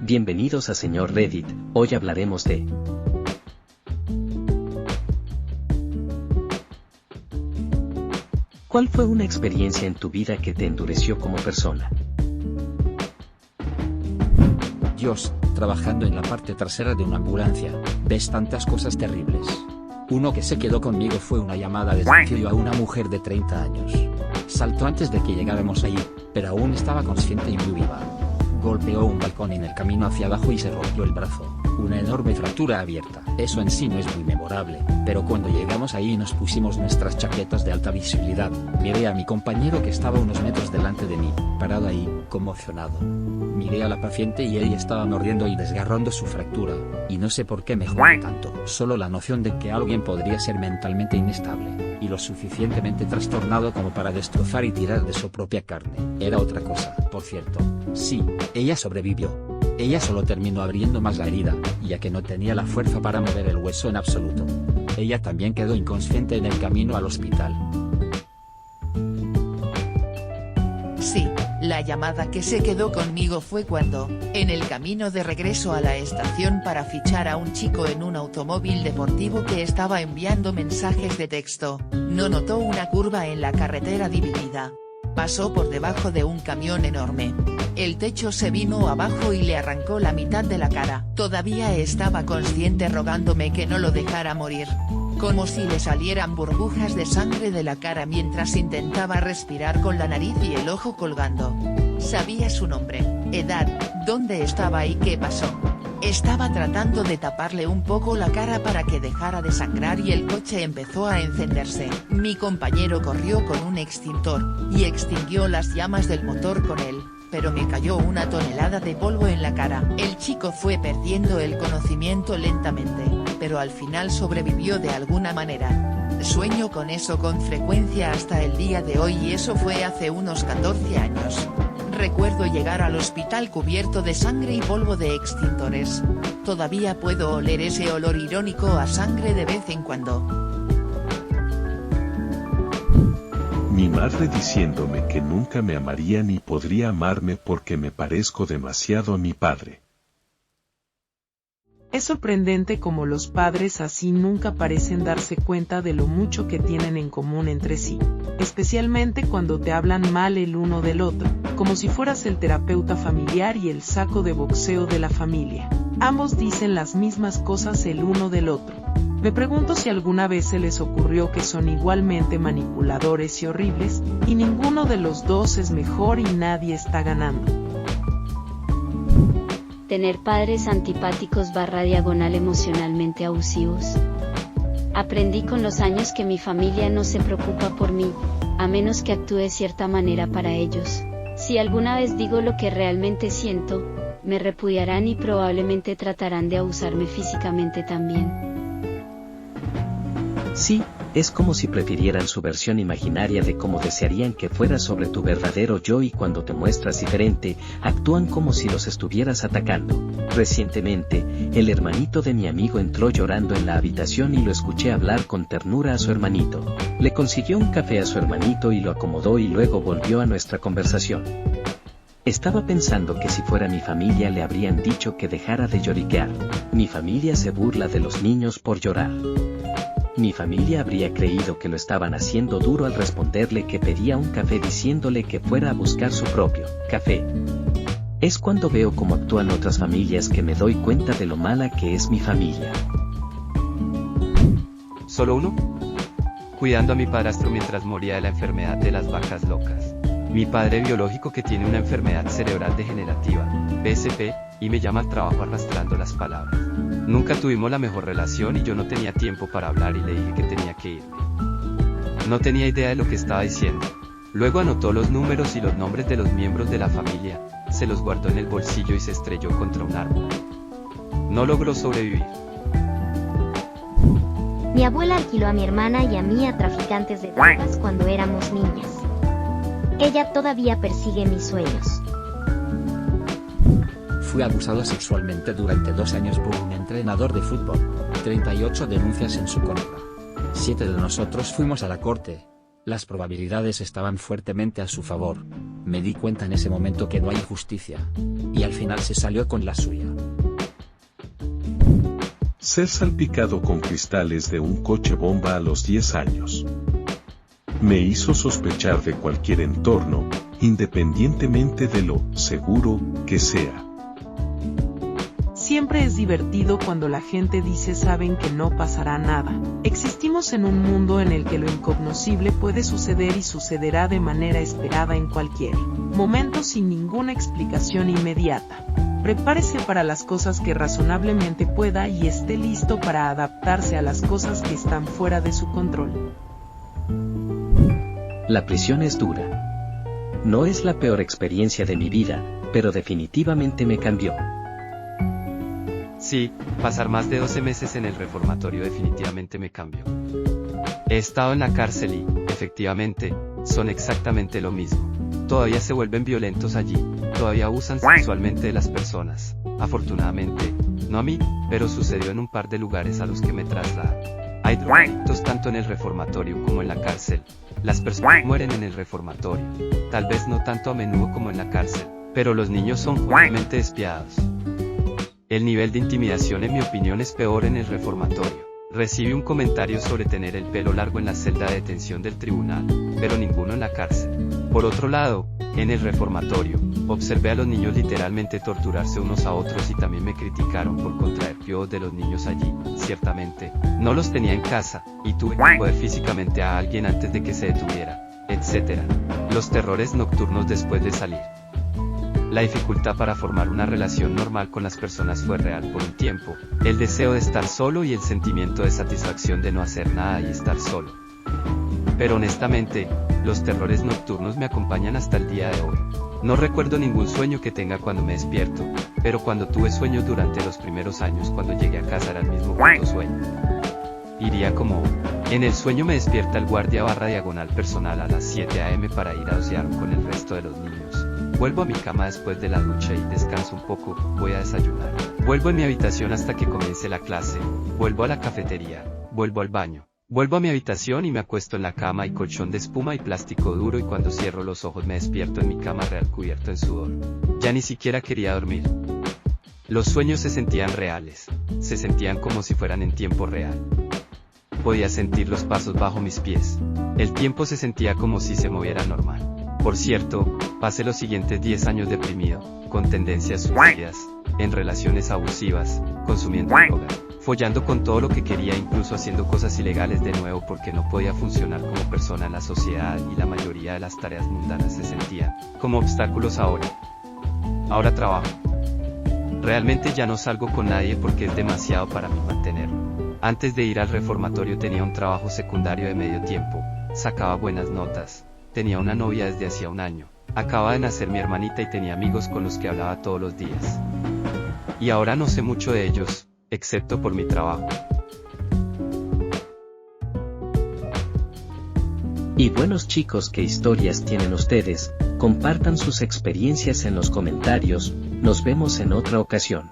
Bienvenidos a Señor Reddit, hoy hablaremos de... ¿Cuál fue una experiencia en tu vida que te endureció como persona? Dios, trabajando en la parte trasera de una ambulancia, ves tantas cosas terribles. Uno que se quedó conmigo fue una llamada de suicidio a una mujer de 30 años. Saltó antes de que llegáramos allí, pero aún estaba consciente y muy viva. Golpeó un balcón en el camino hacia abajo y se rompió el brazo. Una enorme fractura abierta. Eso en sí no es muy memorable, pero cuando llegamos ahí y nos pusimos nuestras chaquetas de alta visibilidad, miré a mi compañero que estaba unos metros delante de mí, parado ahí, conmocionado. Miré a la paciente y ella estaba mordiendo y desgarrando su fractura, y no sé por qué me jodió tanto. Solo la noción de que alguien podría ser mentalmente inestable, y lo suficientemente trastornado como para destrozar y tirar de su propia carne, era otra cosa. Por cierto, sí, ella sobrevivió. Ella solo terminó abriendo más la herida, ya que no tenía la fuerza para mover el hueso en absoluto. Ella también quedó inconsciente en el camino al hospital. Sí, la llamada que se quedó conmigo fue cuando, en el camino de regreso a la estación para fichar a un chico en un automóvil deportivo que estaba enviando mensajes de texto, no notó una curva en la carretera dividida. Pasó por debajo de un camión enorme. El techo se vino abajo y le arrancó la mitad de la cara. Todavía estaba consciente rogándome que no lo dejara morir. Como si le salieran burbujas de sangre de la cara mientras intentaba respirar con la nariz y el ojo colgando. Sabía su nombre, edad, dónde estaba y qué pasó. Estaba tratando de taparle un poco la cara para que dejara de sangrar y el coche empezó a encenderse. Mi compañero corrió con un extintor, y extinguió las llamas del motor con él, pero me cayó una tonelada de polvo en la cara. El chico fue perdiendo el conocimiento lentamente, pero al final sobrevivió de alguna manera. Sueño con eso con frecuencia hasta el día de hoy y eso fue hace unos 14 años. Recuerdo llegar al hospital cubierto de sangre y polvo de extintores. Todavía puedo oler ese olor irónico a sangre de vez en cuando. Mi madre diciéndome que nunca me amaría ni podría amarme porque me parezco demasiado a mi padre. Es sorprendente cómo los padres así nunca parecen darse cuenta de lo mucho que tienen en común entre sí, especialmente cuando te hablan mal el uno del otro, como si fueras el terapeuta familiar y el saco de boxeo de la familia. Ambos dicen las mismas cosas el uno del otro. Me pregunto si alguna vez se les ocurrió que son igualmente manipuladores y horribles, y ninguno de los dos es mejor y nadie está ganando. Tener padres antipáticos / emocionalmente abusivos. Aprendí con los años que mi familia no se preocupa por mí, a menos que actúe de cierta manera para ellos. Si alguna vez digo lo que realmente siento, me repudiarán y probablemente tratarán de abusarme físicamente también. Sí, es como si prefirieran su versión imaginaria de cómo desearían que fuera sobre tu verdadero yo y cuando te muestras diferente, actúan como si los estuvieras atacando. Recientemente, el hermanito de mi amigo entró llorando en la habitación y lo escuché hablar con ternura a su hermanito. Le consiguió un café a su hermanito y lo acomodó y luego volvió a nuestra conversación. Estaba pensando que si fuera mi familia le habrían dicho que dejara de lloriquear. Mi familia se burla de los niños por llorar. Mi familia habría creído que lo estaban haciendo duro al responderle que pedía un café diciéndole que fuera a buscar su propio café. Es cuando veo cómo actúan otras familias que me doy cuenta de lo mala que es mi familia. ¿Solo uno? Cuidando a mi padrastro mientras moría de la enfermedad de las vacas locas. Mi padre biológico que tiene una enfermedad cerebral degenerativa, PSP, y me llama al trabajo arrastrando las palabras. Nunca tuvimos la mejor relación y yo no tenía tiempo para hablar y le dije que tenía que irme. No tenía idea de lo que estaba diciendo. Luego anotó los números y los nombres de los miembros de la familia, se los guardó en el bolsillo y se estrelló contra un árbol. No logró sobrevivir. Mi abuela alquiló a mi hermana y a mí a traficantes de drogas cuando éramos niñas. Ella todavía persigue mis sueños. Fui abusado sexualmente durante 2 años por un entrenador de fútbol. 38 denuncias en su contra. 7 de nosotros fuimos a la corte. Las probabilidades estaban fuertemente a su favor. Me di cuenta en ese momento que no hay justicia. Y al final se salió con la suya. Ser salpicado con cristales de un coche bomba a los 10 años. Me hizo sospechar de cualquier entorno, independientemente de lo seguro que sea. Siempre es divertido cuando la gente dice saben que no pasará nada. Existimos en un mundo en el que lo incognoscible puede suceder y sucederá de manera esperada en cualquier momento sin ninguna explicación inmediata. Prepárese para las cosas que razonablemente pueda y esté listo para adaptarse a las cosas que están fuera de su control. La prisión es dura. No es la peor experiencia de mi vida, pero definitivamente me cambió. Sí, pasar más de 12 meses en el reformatorio definitivamente me cambió. He estado en la cárcel y, efectivamente, son exactamente lo mismo. Todavía se vuelven violentos allí, todavía abusan sexualmente de las personas. Afortunadamente, no a mí, pero sucedió en un par de lugares a los que me trasladaron. Hay drogadictos tanto en el reformatorio como en la cárcel. Las personas mueren en el reformatorio, tal vez no tanto a menudo como en la cárcel, pero los niños son jodidamente despiadados. El nivel de intimidación en mi opinión es peor en el reformatorio. Recibí un comentario sobre tener el pelo largo en la celda de detención del tribunal, pero ninguno en la cárcel. Por otro lado, en el reformatorio, observé a los niños literalmente torturarse unos a otros y también me criticaron por contraer piojos de los niños allí. Ciertamente, no los tenía en casa, y tuve que joder físicamente a alguien antes de que se detuviera, etc. Los terrores nocturnos después de salir. La dificultad para formar una relación normal con las personas fue real por un tiempo, el deseo de estar solo y el sentimiento de satisfacción de no hacer nada y estar solo. Pero honestamente, los terrores nocturnos me acompañan hasta el día de hoy. No recuerdo ningún sueño que tenga cuando me despierto, pero cuando tuve sueños durante los primeros años cuando llegué a casa era el mismo puto sueño. Iría como, en el sueño me despierta el guardia /diagonal personal a las 7 a.m. para ir a osear con el resto de los niños. Vuelvo a mi cama después de la ducha y descanso un poco, voy a desayunar. Vuelvo a mi habitación hasta que comience la clase, vuelvo a la cafetería, vuelvo al baño. Vuelvo a mi habitación y me acuesto en la cama y colchón de espuma y plástico duro y cuando cierro los ojos me despierto en mi cama real cubierto en sudor. Ya ni siquiera quería dormir. Los sueños se sentían reales, se sentían como si fueran en tiempo real. Podía sentir los pasos bajo mis pies. El tiempo se sentía como si se moviera normal. Por cierto, pasé los siguientes 10 años deprimido, con tendencias suicidas, en relaciones abusivas, consumiendo droga, follando con todo lo que quería, incluso haciendo cosas ilegales de nuevo porque no podía funcionar como persona en la sociedad y la mayoría de las tareas mundanas se sentían como obstáculos ahora. Ahora trabajo. Realmente ya no salgo con nadie porque es demasiado para mí mantenerlo. Antes de ir al reformatorio tenía un trabajo secundario de medio tiempo, sacaba buenas notas, tenía una novia desde hacía un año, acaba de nacer mi hermanita y tenía amigos con los que hablaba todos los días. Y ahora no sé mucho de ellos, excepto por mi trabajo. Y buenos chicos, ¿qué historias tienen ustedes? Compartan sus experiencias en los comentarios, nos vemos en otra ocasión.